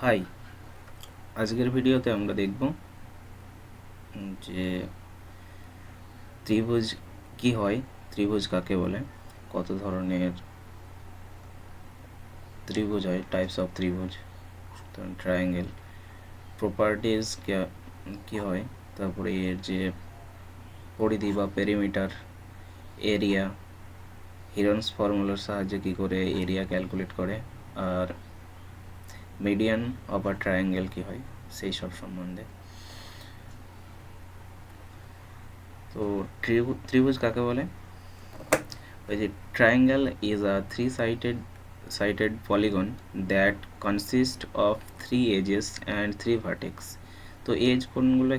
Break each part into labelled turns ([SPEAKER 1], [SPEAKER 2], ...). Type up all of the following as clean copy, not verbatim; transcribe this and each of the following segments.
[SPEAKER 1] High, আজকের ভিডিওতে আমরা দেখব যে ত্রিভুজ কি হয়, ত্রিভুজ কাকে বলে, কত ধরনের ত্রিভুজ হয়, টাইপস অফ ত্রিভুজ, ট্রায়াঙ্গেল, প্রপার্টিজ কি হয়, তারপরে এর যে পরিধি বা পেরিমিটার, এরিয়া, হিরন্স ফর্মুলার সাহায্যে কি করে এরিয়া ক্যালকুলেট করে, আর মিডিয়ান অফ আ ট্রায়াঙ্গেল কি হয় সেই সব সম্বন্ধে। তো ত্রিভুজ কাকে বলে? ওই যে triangle is a three sided polygon that consists of 3 edges and 3 vertex। তো এজ কোনগুলো?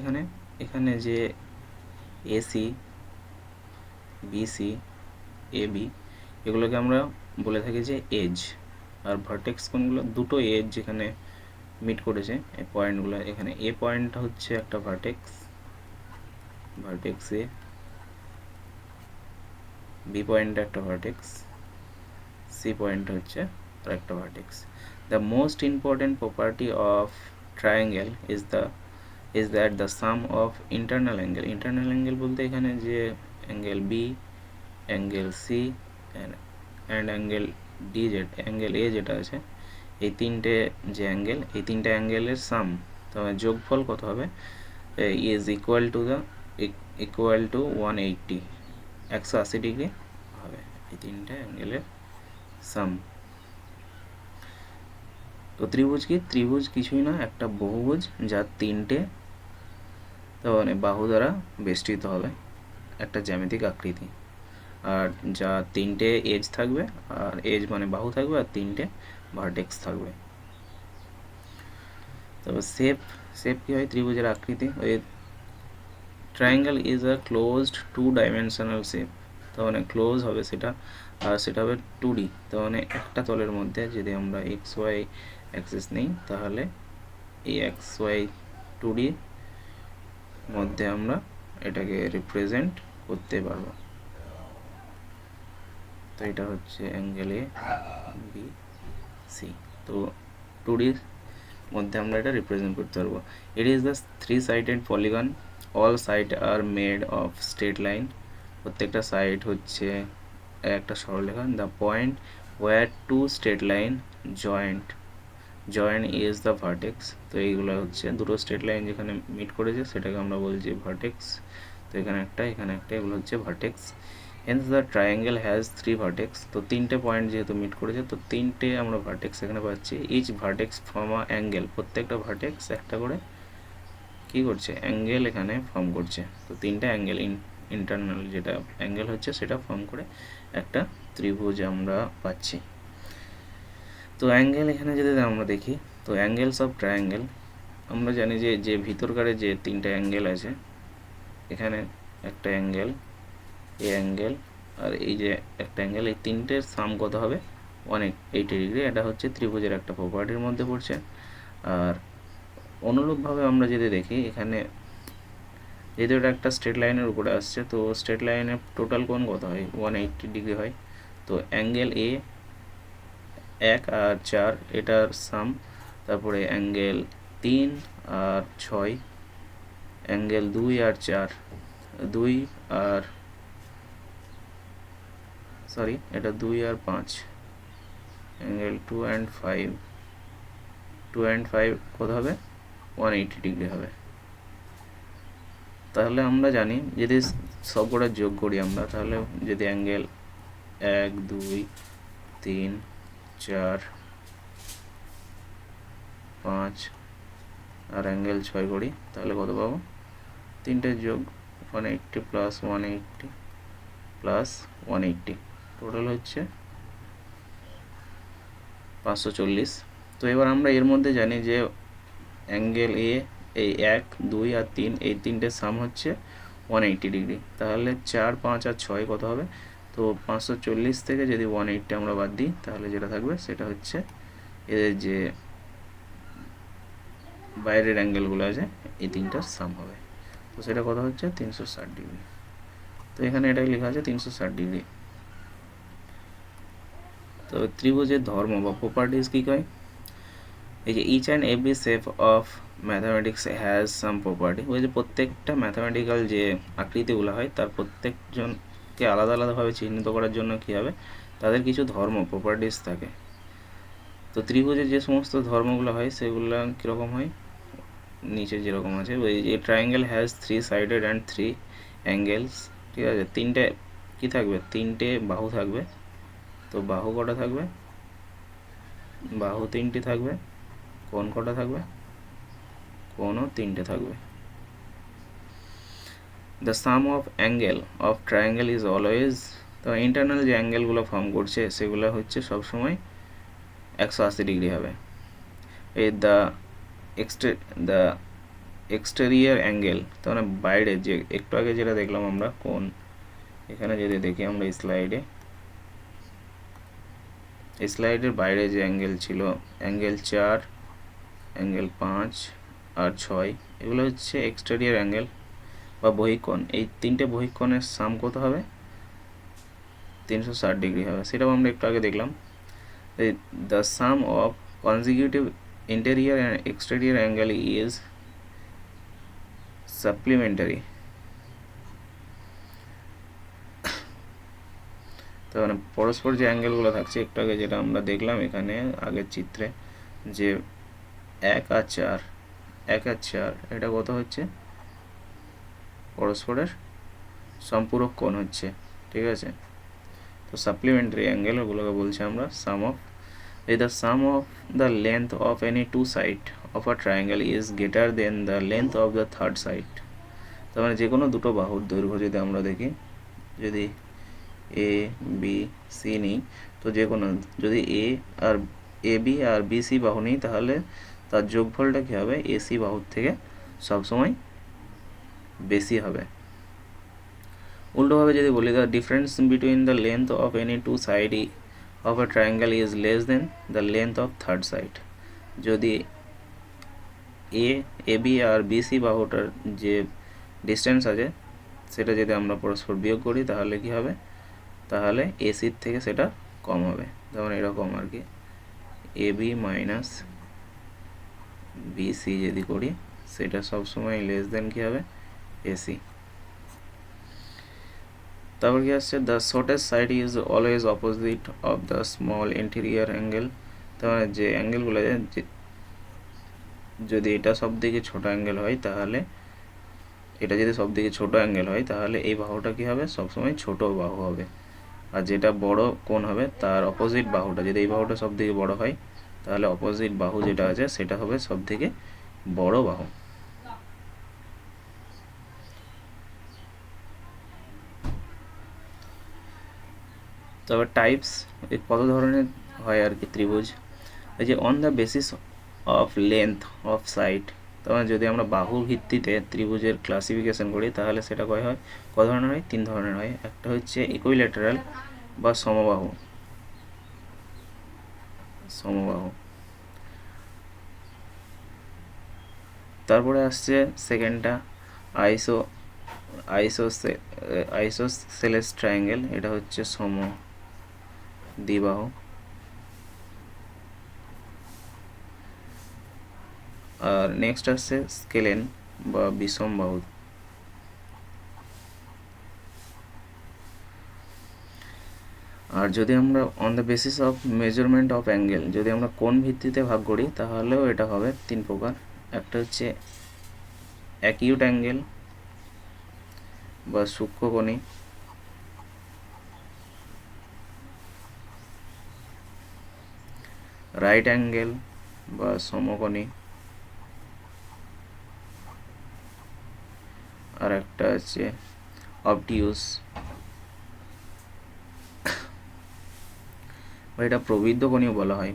[SPEAKER 1] এখানে যে এসি, বিসি, এবি, এগুলোকে আমরা বলে থাকি যে এজ। আর ভার্টেক্স কোনগুলো? দুটো এজ যেখানে মিট করেছে এই পয়েন্টগুলো। এখানে এ পয়েন্টটা হচ্ছে একটা ভার্টেক্স, ভার্টেক্স এ, বি পয়েন্টটা একটা ভার্টেক্স, সি পয়েন্ট হচ্ছে আর একটা vertex. The most important property of triangle is that the sum of internal angle. Internal angle বলতে এখানে যে angle B, angle C and angle D, angle A যেটা আছে, এই তিনটে যে অ্যাঙ্গেল, এই তিনটে অ্যাঙ্গেলের সাম, তবে যোগফল কত হবে? ইজ ইকুয়াল টু 180, 180 ডিগ্রি হবে এই তিনটে অ্যাঙ্গেলের সাম। তো ত্রিভুজ কি? ত্রিভুজ কিছুই না, একটা বহুভুজ যার তিনটে মানে বাহু দ্বারা বেষ্টিত হবে, একটা জ্যামিতিক আকৃতি, আর যা তিনটে এজ থাকবে, আর এজ মানে বাহু থাকবে, আর তিনটে ভার্টেক্স থাকবে। তবে শেপ কি হয় ত্রিভুজের আকৃতি? ওই triangle is a closed 2 dimensional shape. তো মানে ক্লোজ হবে সেটা, আর সেটা হবে 2D। তো মানে একটা তলের মধ্যে যদি আমরা এক্স ওয়াই অ্যাক্সিস নিই, তাহলে এই এক্স ওয়াই 2D মধ্যে আমরা এটাকে রিপ্রেজেন্ট করতে পারবো। তো এটা হচ্ছে অ্যাঙ্গেল এ, বি, সি। তো 2D মধ্যে আমরা এটা রিপ্রেজেন্ট করতে পারবো। It is the 3 sided polygon, all side are made of straight line. প্রত্যেকটা সাইড হচ্ছে একটা সরলরেখা। The point where 2 straight line joint is the vertex. তো এইগুলো হচ্ছে দুটো স্ট্রেট লাইন যেখানে মিট করেছে সেটাকে আমরা বলছি ভার্টেক্স। তো এখানে একটা, এগুলো হচ্ছে vertex. Hence the triangle has 3 vertex. তো তিনটে পয়েন্ট যেহেতু মিট করেছে, তো তিনটে আমরা ভার্টেক্স এখানে পাচ্ছি। Each vertex form a angle. প্রত্যেকটা ভার্টেক্স একটা করে কি করছে? অ্যাঙ্গেল এখানে ফর্ম করছে। তো তিনটে অ্যাঙ্গেল, ইন্টারনাল যেটা অ্যাঙ্গেল হচ্ছে সেটা ফর্ম করে একটা ত্রিভুজ আমরা পাচ্ছি। তো অ্যাঙ্গেল এখানে যদি আমরা দেখি, তো অ্যাঙ্গেলস অফ ট্রায়াঙ্গেল, আমরা জানি যে ভিতরকারে যে তিনটে অ্যাঙ্গেল আছে, এখানে একটা অ্যাঙ্গেল, এই অ্যাঙ্গেল, আর এই যে একটা অ্যাঙ্গেল, এই তিনটের সাম কত হবে? 180 ডিগ্রি। এটা হচ্ছে ত্রিভুজের একটা প্রপার্টির মধ্যে পড়ছে। আর অনুরূপভাবে আমরা যদি দেখি, এখানে যেহেতু এটা একটা স্ট্রেট লাইনের উপরে আসছে, তো স্ট্রেট লাইনের টোটাল কোণ কত হয়? 180 ডিগ্রি হয়। তো অ্যাঙ্গেল এ 1 আর 4 এটার সাম, তারপরে অ্যাঙ্গেল 3 আর 6, অ্যাঙ্গেল 2 আর 4, 2 আর এটা 2 আর 5, অ্যাঙ্গেল 2 and 5, 2 and 5 কত হবে? 180 ডিগ্রি হবে। তাহলে আমরা জানি যদি সবকটা যোগ করি আমরা, তাহলে যদি অ্যাঙ্গেল 1, 2, 3, 4, 5 আর অ্যাঙ্গেল 6 করি, তাহলে কত পাবো? তিনটে যোগ 180 প্লাস 180 প্লাস 180, টোটাল হচ্ছে 540। তো এবার আমরা এর মধ্যে জানি যে অ্যাঙ্গেল এ, এই 1, 2 আর 3, এই তিনটে সাম হচ্ছে 180 ডিগ্রি। তাহলে 4, 5 আর 6 কত হবে? তো 540 থেকে যদি 180 আমরা বাদ দিই, তাহলে যেটা থাকবে সেটা হচ্ছে এদের যে বাইরের অ্যাঙ্গেলগুলো আছে, এই তিনটার সাম হবে। তো সেটা কত হচ্ছে? 360 ডিগ্রি। তো এখানে এটাই লেখা আছে 360 ডিগ্রি। তো ত্রিভুজের ধর্ম বা প্রপার্টিজ কী কয়? এই যে each and every shape of mathematics has some property, ওই যে প্রত্যেকটা ম্যাথামেটিক্যাল যে আকৃতিগুলো হয় তার প্রত্যেকজনকে আলাদা আলাদাভাবে চিহ্নিত করার জন্য কী হবে, তাদের কিছু ধর্ম প্রপার্টিস থাকে। তো ত্রিভুজের যে সমস্ত ধর্মগুলো হয় সেগুলো কীরকম হয়, নিচে যেরকম আছে, ওই যে triangle has 3 sided and 3 angles, ঠিক আছে, তিনটে কী থাকবে, তিনটে বাহু থাকবে। তো বাহু কটা থাকবে, বাহু তিনটি থাকবে। কোণ কটা থাকবে, কোণও তিনটে থাকবে। The sum of angle of triangle is always, তো ইন্টারনাল যে অ্যাঙ্গেলগুলো ফর্ম করছে সেগুলো হচ্ছে সবসময় 180 ডিগ্রি হবে। এই দ্য এক্সটেরিয়ার অ্যাঙ্গেল, তার মানে বাইরে যে একটু আগে যেটা দেখলাম আমরা কোণ, এখানে যদি দেখি আমরা স্লাইডের বাইরে যে অ্যাঙ্গেল ছিল, অ্যাঙ্গেল 4, অ্যাঙ্গেল 5 আর 6, এগুলো হচ্ছে এক্সটেরিয়ার অ্যাঙ্গেল বা বহিঃকোণ। এই তিনটে বহিঃকোণের সাম কত হবে, 360 ডিগ্রি হবে, সেটাও আমরা একটু আগে দেখলাম। The sum of consecutive interior and exterior angle is supplementary. তো মানে পরস্পর যে অ্যাঙ্গেলগুলো থাকছে একটু আগে যেটা আমরা দেখলাম এখানে আগের চিত্রে, যে 1 আর 4 এটা কত হচ্ছে, পরস্পরের সম্পূরক কোণ হচ্ছে, ঠিক আছে। তো সাপ্লিমেন্টারি অ্যাঙ্গেল ওগুলোকে বলছি আমরা sum of. The sum of the length of any two side of a triangle is greater than the length of the third side. তার মানে যে কোনো দুটো বাহুর দৈর্ঘ্য যদি আমরা দেখি, যদি এ বি সি নিই, তো যে কোনো যদি A B R B C বাহু নিই তাহলে তার যোগফলটা কী হবে, এসি বাহুর থেকে সবসময় বেশি হবে। উল্টোভাবে যদি বলি, the difference between the length of any two side of a triangle is less than the length of third side. যদি এ বি আর বিসি বাহুটার যে ডিস্টেন্স আছে সেটা যদি আমরা পরস্পর বিয়োগ করি তাহলে কি হবে, তাহলে এসির থেকে সেটা কম হবে। যেমন এরকম আর কি, এ বি মাইনাস বিসি যদি করি সেটা সবসময় লেস দেন কী হবে, এসি। তারপর কি আসছে, the shortest side is always opposite of the small interior angle. তার মানে যে অ্যাঙ্গেলগুলো যদি এটা সব দিকে ছোটো অ্যাঙ্গেল হয় তাহলে এটা যদি সব দিকে ছোটো অ্যাঙ্গেল হয় তাহলে এই বাহুটা কী হবে, সবসময় ছোটো বাহু হবে। আর যেটা বড় কোণ হবে তার অপোজিট বাহুটা, যদি এই বাহুটা সব থেকে বড় হয় তাহলে অপোজিট বাহু যেটা আছে সেটা হবে সব থেকে বড় বাহু। তবে টাইপস কত ধরনের হয় আর কি ত্রিভুজ, এই যে on the basis of length of side, তখন যদি আমরা বাহু ভিত্তিতে ত্রিভুজের ক্লাসিফিকেশন করি তাহলে সেটা ক ধরনের হয়, 3 ধরনের হয়। একটা হচ্ছে ইকুইল্যাটারাল বা সমবাহু, তারপরে আসছে সেকেন্ডটা আইসোসেলেস ট্রায়াঙ্গেল, এটা হচ্ছে দ্বিবাহু। আর নেক্সট আসছে স্কেলেন বা বিষমবাহু। আর যদি আমরা on the basis of measurement of angle, যদি আমরা কোণ ভিত্তিতে ভাগ করি তাহলেও এটা হবে 3 প্রকার। একটা হচ্ছে অ্যাকিউট অ্যাঙ্গেল বা সূক্ষ্মকোণী, রাইট অ্যাঙ্গেল বা সমকোণী, আর একটা আছে অবটিউস, এটা প্রবৃদ্ধকোণীয় বলা হয়।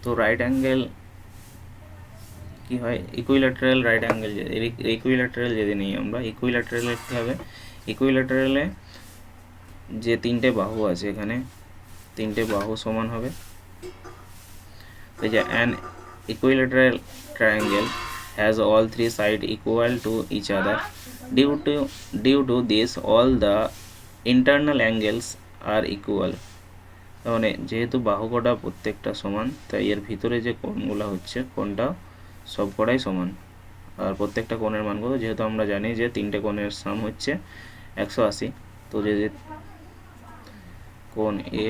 [SPEAKER 1] তো রাইট অ্যাঙ্গেল কি হয়, ইকুইল্যাটারাল রাইট অ্যাঙ্গেল, ইকুইল্যাটারাল যদি নিই আমরা, ইকুইল্যাটারালে কী হবে, ইকুইল্যাটারালে যে 3টে বাহু আছে এখানে 3টে বাহু সমান হবে। এই যে an equilateral triangle has all 3 sides equal to each other. Due to this all the internal angles are equal. তার মানে যেহেতু বাহু কটা প্রত্যেকটা সমান, তাই এর ভিতরে যে কোণগুলো হচ্ছে কোণটা সব কটাই সমান। আর প্রত্যেকটা কোণের মান কত, যেহেতু আমরা জানি যে তিনটে কোণের সাম হচ্ছে 180, তো যদি কোণ এ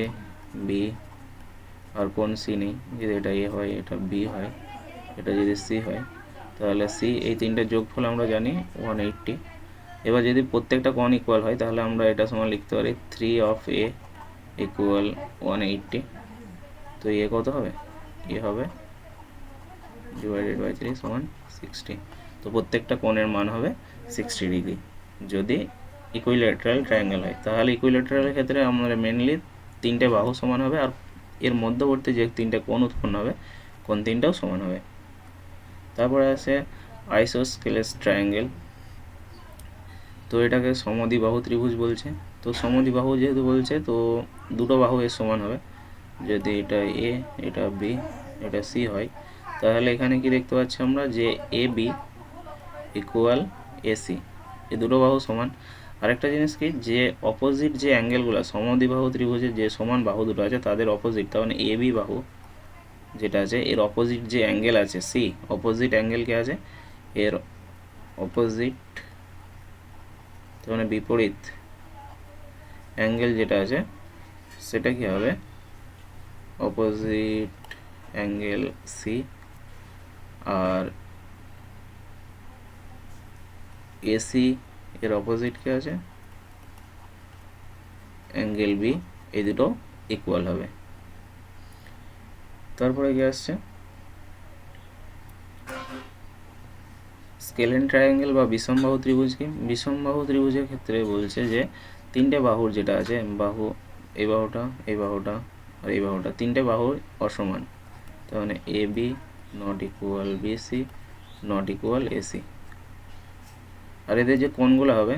[SPEAKER 1] বি আর কোণ সি নেই, যদি এটা এ হয়, এটা বি হয়, এটা যদি সি হয়, তাহলে সি এই তিনটে যোগফল আমরা জানি 180। এবার যদি প্রত্যেকটা কোণ ইকুয়াল হয়, তাহলে আমরা এটা সমান লিখতে পারি 3 অফ এ ইকুয়াল 180। তো এ কত হবে, এ হবে ডিভাইডেড বাই 3 সমান 60। তো প্রত্যেকটা কোণের মান হবে 60 ডিগ্রি যদি ইকুইল্যাটারাল ট্রায়াঙ্গেল হয়। তাহলে ইকুইল্যাটারালের ক্ষেত্রে আমরা মেনলি তিনটে বাহু সমান হবে, আর এর মধ্যবর্তী যে তিনটে কোণ উৎপন্ন হবে, কোণ তিনটাও সমান হবে। তারপরে আছে আইসোস্কেলেস ট্রায়াঙ্গেল। তো এটাকে সমদ্বিবাহু ত্রিভুজ বলছে। তো সমদ্বিবাহু যেহেতু বলছে, তো দুটো বাহু এর সমান হবে। যদি এটা এ, এটা বি, এটা সি হয়, তাহলে এখানে কি দেখতে পাচ্ছি আমরা যে এ বি ইকুয়াল এসি, এই দুটো বাহু সমান। আরেকটা জিনিস কি, যে অপোজিট যে অ্যাঙ্গেলগুলো সমদ্বিবাহু ত্রিভুজের যে সমান বাহু দুটো আছে তাদের অপোজিট, তার মানে এ বি বাহু যেটা আছে এর অপোজিট যে অ্যাঙ্গেল আছে সি, অপোজিট অ্যাঙ্গেল কে আছে এর অপোজিট, তার মানে বিপরীত অ্যাঙ্গেল যেটা আছে সেটা কি হবে অপোজিট অ্যাঙ্গেল সি, আর এসি এর অপোজিট কি আছে অ্যাঙ্গেল বি, এই দুটো ইকুয়াল হবে। তারপরে কি আসছে স্কেলেন ট্রায়াঙ্গেল বা বিষমবাহু ত্রিভুজ। কি বিষমবাহু ত্রিভুজের ক্ষেত্রে বলছে যে তিনটে বাহুর যেটা আছে বাহু, এই বাহুটা, এই বাহুটা আর এই বাহুটা, তিনটে বাহু অসমান, তার মানে A B not equal BC not equal AC. আর এদের যে কোণগুলো হবে,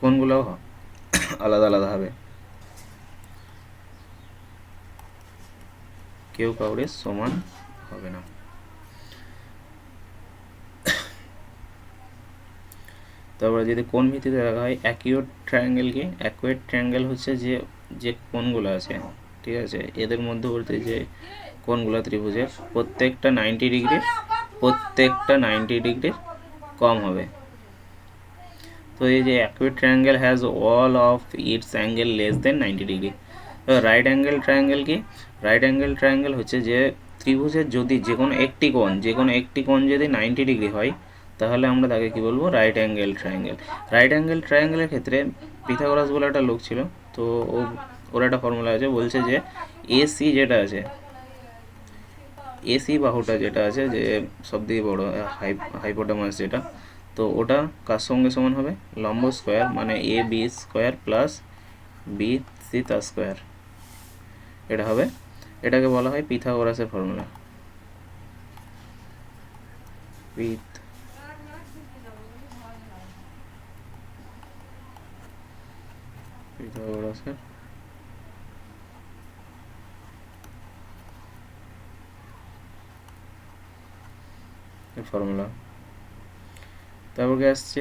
[SPEAKER 1] কোণগুলোও আলাদা আলাদা হবে, কেউ কাউরে সমান হবে না। তারপরে যদি কোণ ভিত্তিতে দেখা হয় অ্যাকিউট ট্রায়াঙ্গেলকে, অ্যাকুয়েট ট্রায়াঙ্গেল হচ্ছে যে যে কোণগুলো আছে, ঠিক আছে, এদের মধ্যবর্তী যে কোণগুলো ত্রিভুজের প্রত্যেকটা 90 ডিগ্রির কম হবে। তো এই যে acute triangle has all of its angle less than 90 degree. তো রাইট অ্যাঙ্গেল ট্রায়াঙ্গেল কি, রাইট অ্যাঙ্গেল ট্রায়াঙ্গেল হচ্ছে যে ত্রিভুজের যদি যে কোনো একটি কোণ যদি 90 ডিগ্রি হয়, তাহলে আমরা তাকে কি বলবো, right angle triangle. Right angle ট্রায়াঙ্গেলের ক্ষেত্রে পিথাগোরাস বলে একটা লোক ছিল, তো ওর একটা ফর্মুলা আছে, বলছে যে এসি যেটা আছে, এসি বাহুটা যেটা আছে যে সবথেকে বড় হাইপোটেনাস যেটা, তো ওটা কার সঙ্গে সমান হবে, লম্ব স্কোয়ার, মানে A B square plus B C তার স্কোয়ার, এটা হবে, এটাকে বলা হয় পিথাগোরাসের ফর্মুলা। পিথাগোরাসের ফর্মুলা। তারপর কি আসছে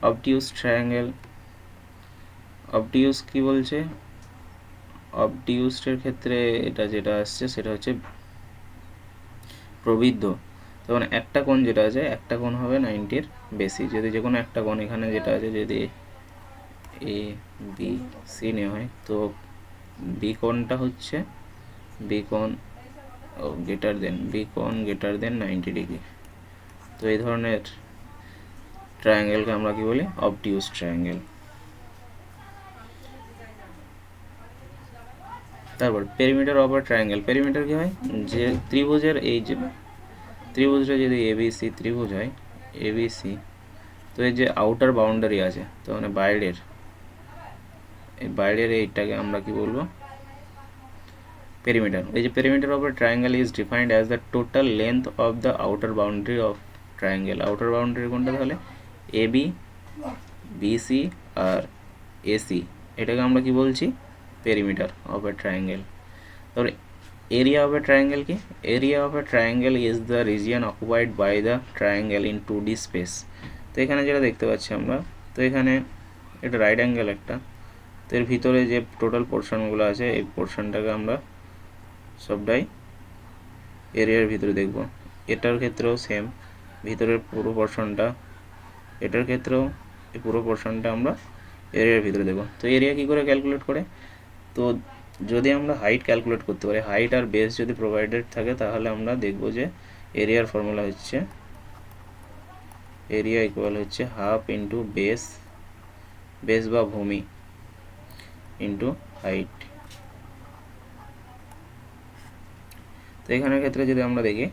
[SPEAKER 1] অবটিউস ট্রায়াঙ্গেল। অবটিউস কি বলছে, অবটিউসের ক্ষেত্রে এটা যেটা আসছে সেটা হচ্ছে প্রবৃদ্ধ। তখন একটা কোণ যেটা আছে, একটা কোণ হবে 90-র বেশি, যদি যে কোনো একটা কোণ এখানে যেটা আছে যদি এ বি সি নেওয়া হয়, তো বি কোণটা হচ্ছে বি কোণ গ্রেটার দেন 90 ডিগ্রি। তো এই ধরনের ট্রায়াঙ্গেলকে আমরা কি বলি, অবটিউস ট্রায়াঙ্গেল। তারপর perimeter of a triangle. Perimeter কি হয়, যে ত্রিভুজের এই যে ত্রিভুজটা যদি এবিসি ত্রিভুজ হয়, এবিসি, তো এই যে আউটার বাউন্ডারি আছে, তো মানে বাইরের এইটাকে আমরা কি বলবো, পেরিমিটার। এই যে perimeter of a triangle is defined as the total length of the outer boundary of triangle. Outer boundary কোনটা, তাহলে এবি বিসি আর এসি, এটাকে আমরা কি বলছি, পেরিমিটার অফ এ ট্রায়াঙ্গেল। তারপরে এরিয়া অফ এ ট্রায়াঙ্গেল কি, area of a triangle is the region occupied by the triangle in 2D space. তো এখানে যেটা দেখতে পাচ্ছি আমরা, তো এখানে এটা রাইট অ্যাঙ্গেল একটা, তো এর ভিতরে যে টোটাল পোর্শনগুলো আছে এই পোর্শনটাকে আমরা সবটাই এরিয়ার ভিতরে দেখব। এটার ক্ষেত্রেও সেম, ভিতরের পুরো পোর্শনটা, এটার ক্ষেত্রেও এই পুরো পোর্শনটা আমরা এরিয়ার ভিতরে দেখব। তো এরিয়া কী করে ক্যালকুলেট করে? তো যদি আমরা হাইট ক্যালকুলেট করতে পারি, হাইট আর বেস যদি প্রোভাইডেড থাকে, তাহলে আমরা দেখব যে এরিয়ার ফর্মুলা হচ্ছে এরিয়া ইকুয়াল হচ্ছে হাফ ইন্টু বেস, বেস বা ভূমি ইন্টু হাইট। তো এখানের ক্ষেত্রে যদি আমরা দেখি,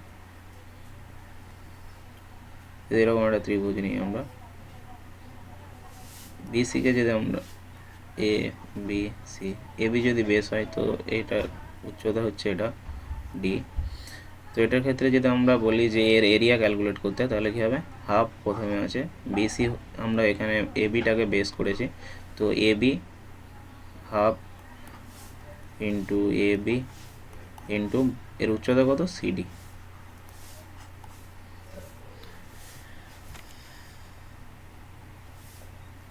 [SPEAKER 1] এরকম একটা ত্রিভুজ নিই আমরা, বিসিকে যদি আমরা A B C, A B যদি বেস হয় তো এইটার উচ্চতা হচ্ছে এটা ডি। তো এটার ক্ষেত্রে যদি আমরা বলি যে এর এরিয়া ক্যালকুলেট করতে, তাহলে কী হবে? হাফ প্রথমে আছে, বিসি আমরা এখানে এ বিটাকে বেস করেছি, তো A B half into A B into এর উচ্চতা কত? সিডি।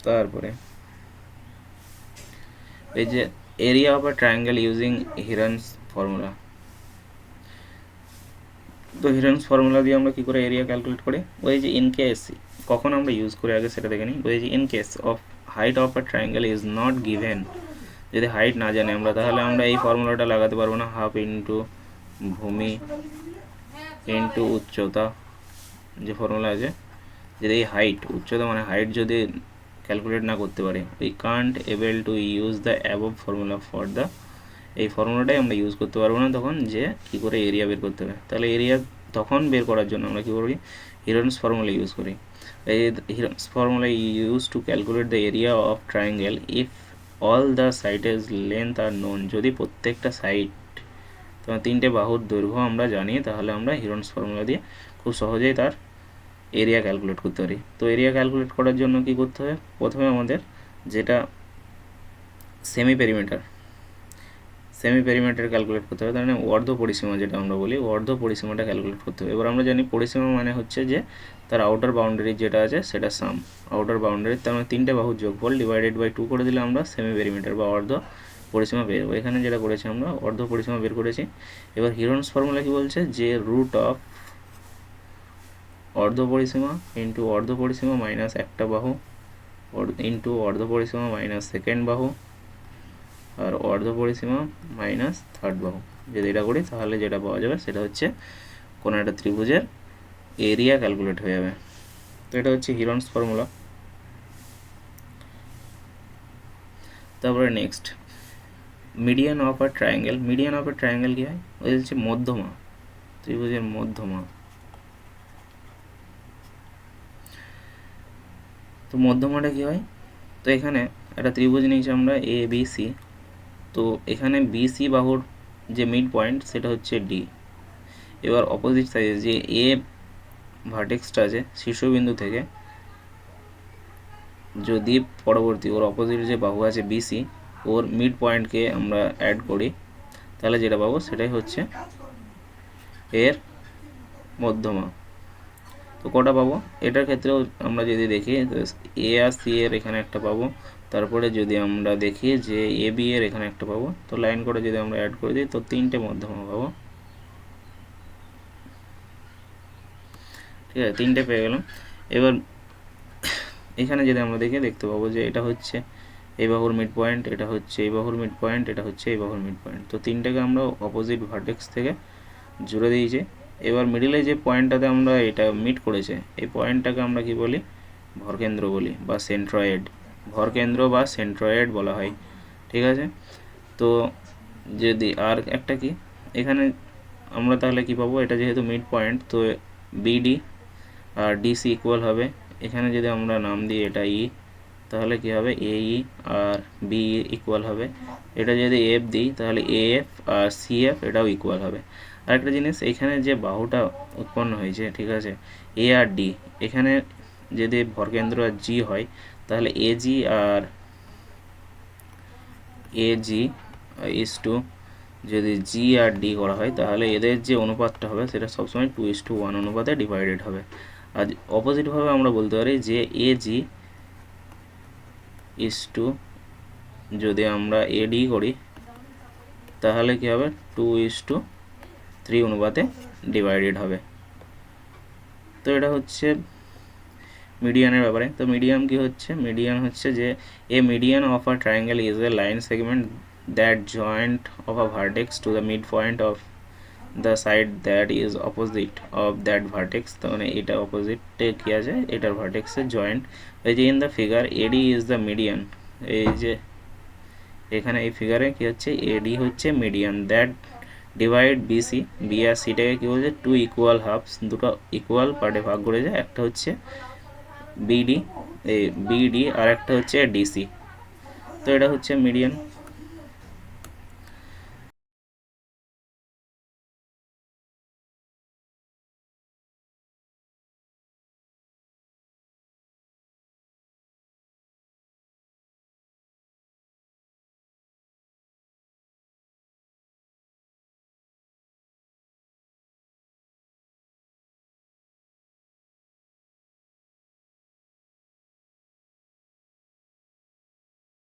[SPEAKER 1] তারপরে এই যে area of a triangle using Heron's formula. তো হিরন্স ফর্মুলা দিয়ে আমরা কী করে এরিয়া ক্যালকুলেট করি? ওই যে ইন কেস, কখন আমরা ইউজ করি আগে সেটা দেখে নিই। ওই যে in case of height of a triangle is not given, যদি হাইট না জানি আমরা, তাহলে আমরা এই ফর্মুলাটা লাগাতে পারবো না, হাফ ইন্টু ভূমি ইন্টু উচ্চতা যে ফর্মুলা আছে। যদি এই হাইট, উচ্চতা মানে হাইট যদি ক্যালকুলেট না করতে পারি, we can't able to use the above formula for the, এই ফর্মুলাটাই আমরা ইউজ করতে পারবো না তখন, যে কী করে এরিয়া বের করতে হবে। তাহলে এরিয়া তখন বের করার জন্য আমরা কী করি? হিরন্স ফর্মুলা ইউজ করি। এই Heron's formula use to calculate the area of triangle if all the সাইডের লেন্থ আর নোন, যদি প্রত্যেকটা সাইড, তোমার তিনটে বাহুর দৈর্ঘ্য আমরা জানি, তাহলে আমরা হিরন্স ফর্মুলা দিয়ে খুব সহজেই তার এরিয়া ক্যালকুলেট করতে পারি। তো এরিয়া ক্যালকুলেট করার জন্য কি করতে হবে? প্রথমে আমাদের যেটা সেমি পেরিমিটার ক্যালকুলেট করতে হবে, তার মানে অর্ধ পরিসীমা যেটা আমরা বলি, অর্ধ পরিসীমাটা ক্যালকুলেট করতে হবে। এবার আমরা জানি পরিসীমা মানে হচ্ছে যে তার আউটার বাউন্ডারি যেটা আছে সেটা সাম, আউটার বাউন্ডারি, তার মানে তিনটে বাহুর যোগফল ডিভাইডেড বাই 2 করে দিলে আমরা সেমি পেরিমিটার বা অর্ধ পরিসীমা বের হবে। এখানে যেটা করেছি আমরা অর্ধ পরিসীমা বের করেছি। এবার হিরন্স ফর্মুলা কি বলছে? যে রুট অফ অর্ধ পরিসীমা ইন্টু অর্ধ পরিসীমা মাইনাস একটা বাহু ইন্টু অর্ধ পরিসীমা মাইনাস সেকেন্ড বাহু আর অর্ধ পরিসীমা মাইনাস থার্ড বাহু। যদি এটা করি তাহলে যেটা পাওয়া যাবে সেটা হচ্ছে কোনো একটা ত্রিভুজের এরিয়া ক্যালকুলেট হয়ে যাবে। তো এটা হচ্ছে হিরন্স ফর্মুলা। তারপরে next, median of a triangle. Median of a triangle কী হয়? ওই হচ্ছে মধ্যমা, ত্রিভুজের মধ্যমা। তো মধ্যমাটা কী হয়? তো এখানে একটা ত্রিভুজ নিয়েছি আমরা এ বি সি, তো এখানে বিসি বাহুর যে মিড পয়েন্ট সেটা হচ্ছে ডি। এবার অপোজিট সাইডে যে এ ভার্টেক্সটা আছে শীর্ষবিন্দু থেকে, যদি পরবর্তী ওর অপোজিট যে বাহু আছে বিসি, ওর মিড পয়েন্টকে আমরা অ্যাড করি, তাহলে যেটা পাবো সেটাই হচ্ছে এর মধ্যমা। তো কটা পাবো? এটার ক্ষেত্রেও আমরা যদি দেখি এ আর সি এর এখানে একটা পাবো, তারপরে যদি আমরা দেখি যে এ বি এর এখানে একটা পাবো, তো লাইন করে যদি আমরা অ্যাড করে দিই তো তিনটে মধ্যমা পাবো। ঠিক আছে, তিনটে পেয়ে গেলাম। এবার এখানে যদি আমরা দেখতে পাবো যে এটা হচ্ছে এই বাহুর মিড পয়েন্ট, এটা হচ্ছে এই বাহুর মিড পয়েন্ট, এটা হচ্ছে এই বাহুর মিড পয়েন্ট। তো তিনটাকে আমরা অপোজিট ভার্টেক্স থেকে জুড়ে দিয়েছি। এবার মিডিলে যে পয়েন্টটাতে আমরা এটা মিট করেছে, এই পয়েন্টটাকে আমরা কি বলি? ভরকেন্দ্র বলি বা সেন্ট্রয়েড, ভরকেন্দ্র বা সেন্ট্রয়েড বলা হয়। ঠিক আছে, তো যদি আর একটা কি, এখানে আমরা তাহলে কি পাবো? এটা যেহেতু মিড পয়েন্ট, তো বিডি আর ডিসি ইকুয়াল হবে। এখানে যদি আমরা নাম দিই এটা ই, তাহলে কি হবে? এই আর বি ইকুয়াল হবে। এটা যদি এফ দিই তাহলে এফ আর সিএফ এটাও ইকুয়াল হবে। আরেকটা জিনিস, এখানে যে বাহুটা উৎপন্ন হয়েছে, ঠিক আছে, এ আর ডি, এখানে যদি ভরকেন্দ্র আর জি হয়, তাহলে AG R AG is to, যদি জি আর ডি করা হয় তাহলে এদের যে অনুপাতটা হবে সেটা সবসময় 2:1 অনুপাতে ডিভাইডেড হবে। আর অপোজিটভাবে আমরা বলতে পারি যে এজি ইস টু যদি আমরা এডি করি তাহলে কি হবে 2:3 অনুপাতে ডিভাইডেড হবে। তো এটা হচ্ছে মিডিয়ানের ব্যাপারে। তো মিডিয়ান কি হচ্ছে, মিডিয়ান হচ্ছে যে a median of a triangle is a line segment that joint of a vertex to the mid point of the side that is opposite of that vertex. তো মানে এটা অপোজিটে কী আছে, এটার ভার্টেক্সের জয়েন্ট। এই যে in the figure AD is the median, এই যে এখানে এই ফিগারে কি হচ্ছে এডি হচ্ছে median that divide BC, B আর সিটাকে কী বলছে টু ইকুয়াল হাফস, দুটো ইকুয়াল পার্টে ভাগ করে যায়, একটা হচ্ছে বিডি আর একটা হচ্ছে ডিসি। তো এটা হচ্ছে মিডিয়ান।